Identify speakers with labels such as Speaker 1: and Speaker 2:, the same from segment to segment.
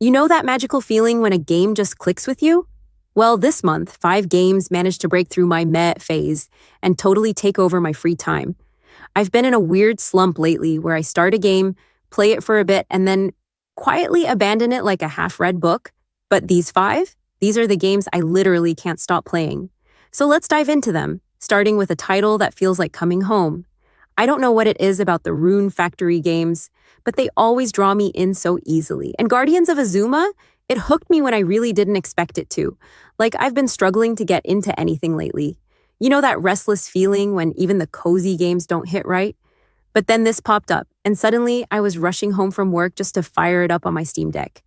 Speaker 1: You know that magical feeling when a game just clicks with you? Well, this month, 5 games managed to break through my meh phase and totally take over my free time. I've been in a weird slump lately where I start a game, play it for a bit, and then quietly abandon it like a half-read book. But these are the games I literally can't stop playing. So let's dive into them, starting with a title that feels like coming home. I don't know what it is about the Rune Factory games, but they always draw me in so easily. And Guardians of Azuma, it hooked me when I really didn't expect it to. Like, I've been struggling to get into anything lately. You know that restless feeling when even the cozy games don't hit right? But then this popped up, and suddenly I was rushing home from work just to fire it up on my Steam Deck.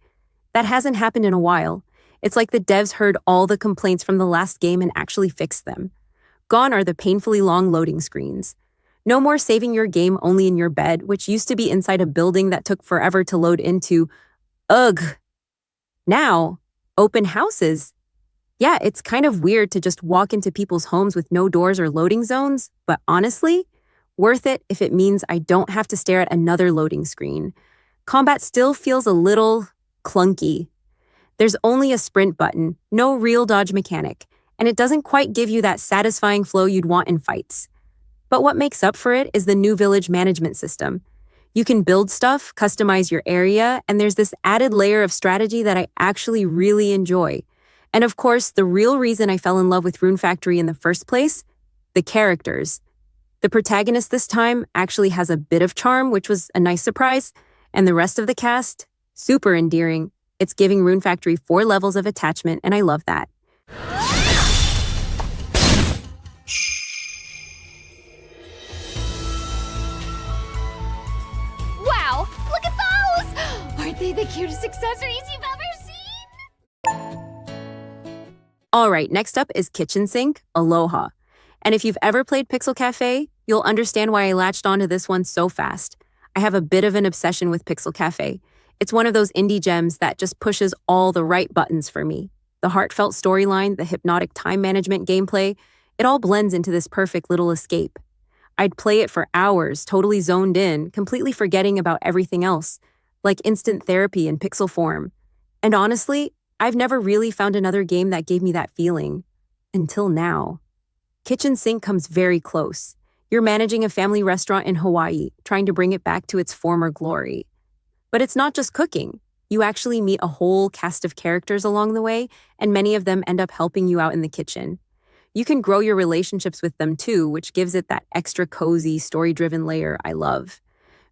Speaker 1: That hasn't happened in a while. It's like the devs heard all the complaints from the last game and actually fixed them. Gone are the painfully long loading screens. No more saving your game only in your bed, which used to be inside a building that took forever to load into. Ugh. Now, open houses. Yeah, it's kind of weird to just walk into people's homes with no doors or loading zones, but honestly, worth it if it means I don't have to stare at another loading screen. Combat still feels a little clunky. There's only a sprint button, no real dodge mechanic, and it doesn't quite give you that satisfying flow you'd want in fights. But what makes up for it is the new village management system. You can build stuff, customize your area, and there's this added layer of strategy that I actually really enjoy. And of course, the real reason I fell in love with Rune Factory in the first place, the characters. The protagonist this time actually has a bit of charm, which was a nice surprise, and the rest of the cast, super endearing. It's giving Rune Factory 4 levels of attachment, and I love that.
Speaker 2: Wow, look at those! Aren't they the cutest accessories you've ever seen?
Speaker 1: All right, next up is Kitchen Sink, Aloha. And if you've ever played Pixel Cafe, you'll understand why I latched onto this one so fast. I have a bit of an obsession with Pixel Cafe. It's one of those indie gems that just pushes all the right buttons for me. The heartfelt storyline, the hypnotic time management gameplay, it all blends into this perfect little escape. I'd play it for hours, totally zoned in, completely forgetting about everything else, like instant therapy in pixel form. And honestly, I've never really found another game that gave me that feeling. Until now. Kitchen Sink comes very close. You're managing a family restaurant in Hawaii, trying to bring it back to its former glory. But it's not just cooking. You actually meet a whole cast of characters along the way, and many of them end up helping you out in the kitchen. You can grow your relationships with them too, which gives it that extra cozy, story-driven layer I love.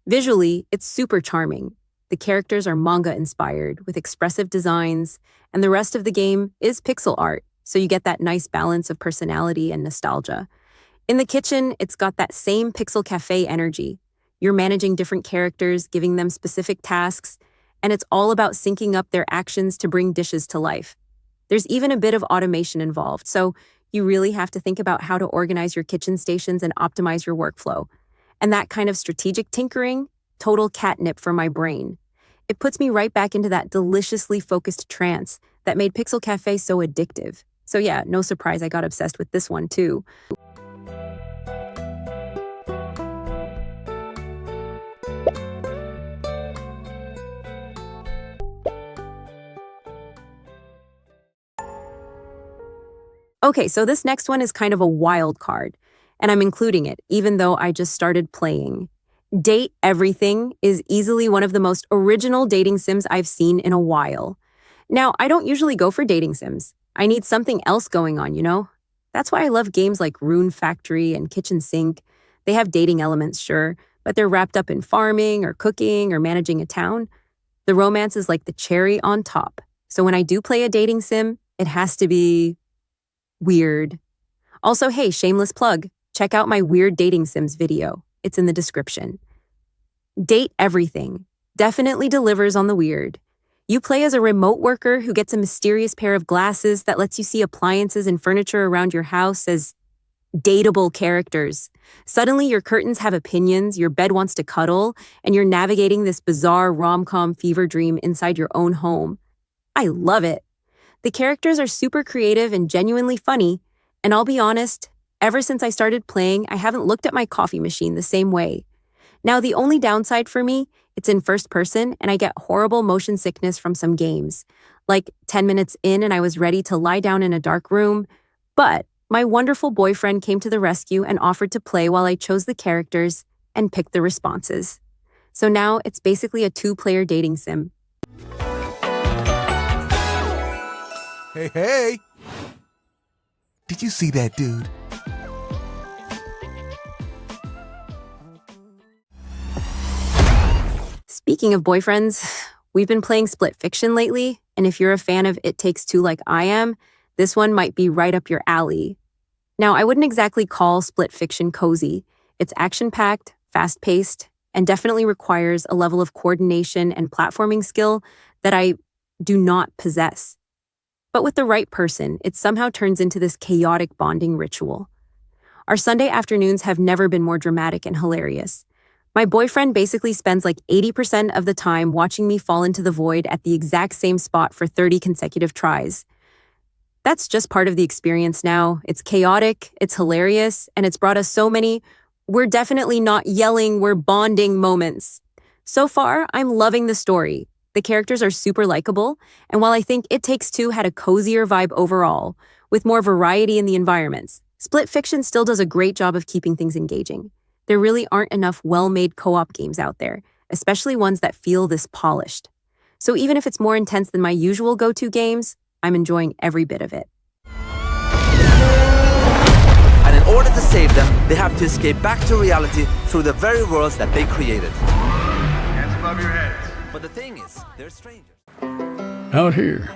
Speaker 1: Visually, it's super charming. The characters are manga-inspired, with expressive designs, and the rest of the game is pixel art, so you get that nice balance of personality and nostalgia. In the kitchen, it's got that same Pixel Cafe energy. You're managing different characters, giving them specific tasks, and it's all about syncing up their actions to bring dishes to life. There's even a bit of automation involved, so you really have to think about how to organize your kitchen stations and optimize your workflow. And that kind of strategic tinkering, total catnip for my brain. It puts me right back into that deliciously focused trance that made Pixel Cafe so addictive. So yeah, no surprise I got obsessed with this one too. Okay, so this next one is kind of a wild card, and I'm including it, even though I just started playing. Date Everything is easily one of the most original dating sims I've seen in a while. Now, I don't usually go for dating sims. I need something else going on, you know? That's why I love games like Rune Factory and Kitchen Sink. They have dating elements, sure, but they're wrapped up in farming or cooking or managing a town. The romance is like the cherry on top. So when I do play a dating sim, it has to be weird. Also, hey, shameless plug, check out my Weird Dating Sims video. It's in the description. Date Everything definitely delivers on the weird. You play as a remote worker who gets a mysterious pair of glasses that lets you see appliances and furniture around your house as dateable characters. Suddenly, your curtains have opinions, your bed wants to cuddle, and you're navigating this bizarre rom-com fever dream inside your own home. I love it. The characters are super creative and genuinely funny, and I'll be honest, ever since I started playing, I haven't looked at my coffee machine the same way. Now, the only downside for me It's in first person, and I get horrible motion sickness from some games. Like 10 minutes in, and I was ready to lie down in a dark room. But my wonderful boyfriend came to the rescue and offered to play while I chose the characters and picked the responses. So now it's basically a two-player dating sim.
Speaker 3: Hey! Did you see that dude?
Speaker 1: Speaking of boyfriends, we've been playing Split Fiction lately, and if you're a fan of It Takes Two like I am, this one might be right up your alley. Now, I wouldn't exactly call Split Fiction cozy. It's action-packed, fast-paced, and definitely requires a level of coordination and platforming skill that I do not possess. But with the right person, it somehow turns into this chaotic bonding ritual. Our Sunday afternoons have never been more dramatic and hilarious. My boyfriend basically spends like 80% of the time watching me fall into the void at the exact same spot for 30 consecutive tries. That's just part of the experience now. It's chaotic, it's hilarious, and it's brought us so many "we're definitely not yelling, we're bonding" moments. So far, I'm loving the story. The characters are super likable, and while I think It Takes Two had a cozier vibe overall, with more variety in the environments, Split Fiction still does a great job of keeping things engaging. There really aren't enough well-made co-op games out there, especially ones that feel this polished. So even if it's more intense than my usual go-to games, I'm enjoying every bit of it.
Speaker 4: And in order to save them, they have to escape back to reality through the very worlds that they created.
Speaker 5: Hands above your heads.
Speaker 4: But the thing is, they're strangers.
Speaker 6: Out here.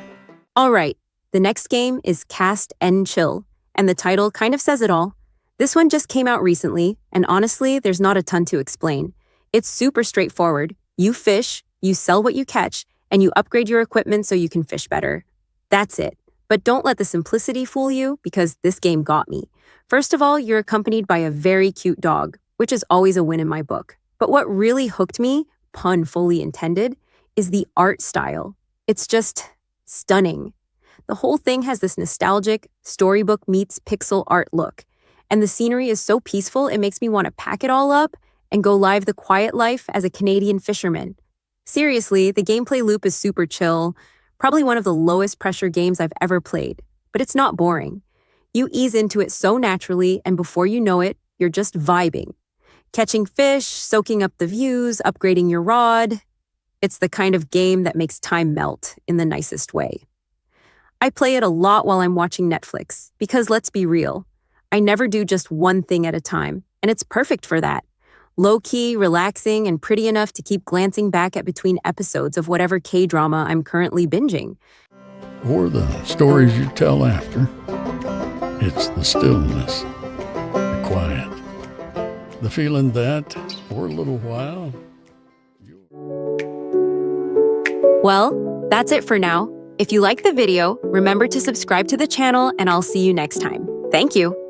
Speaker 1: All right, the next game is Cast and Chill, and the title kind of says it all. This one just came out recently, and honestly, there's not a ton to explain. It's super straightforward. You fish, you sell what you catch, and you upgrade your equipment so you can fish better. That's it. But don't let the simplicity fool you, because this game got me. First of all, you're accompanied by a very cute dog, which is always a win in my book. But what really hooked me, pun fully intended, is the art style. It's just stunning. The whole thing has this nostalgic, storybook meets pixel art look. And the scenery is so peaceful, it makes me want to pack it all up and go live the quiet life as a Canadian fisherman. Seriously, the gameplay loop is super chill, probably one of the lowest pressure games I've ever played, but it's not boring. You ease into it so naturally, and before you know it, you're just vibing. Catching fish, soaking up the views, upgrading your rod. It's the kind of game that makes time melt in the nicest way. I play it a lot while I'm watching Netflix, because let's be real, I never do just one thing at a time, and it's perfect for that. Low-key, relaxing, and pretty enough to keep glancing back at between episodes of whatever K-drama I'm currently binging.
Speaker 6: Or the stories you tell after. It's the stillness, the quiet, the feeling that, for a little while...
Speaker 1: Well, that's it for now. If you like the video, remember to subscribe to the channel, and I'll see you next time. Thank you.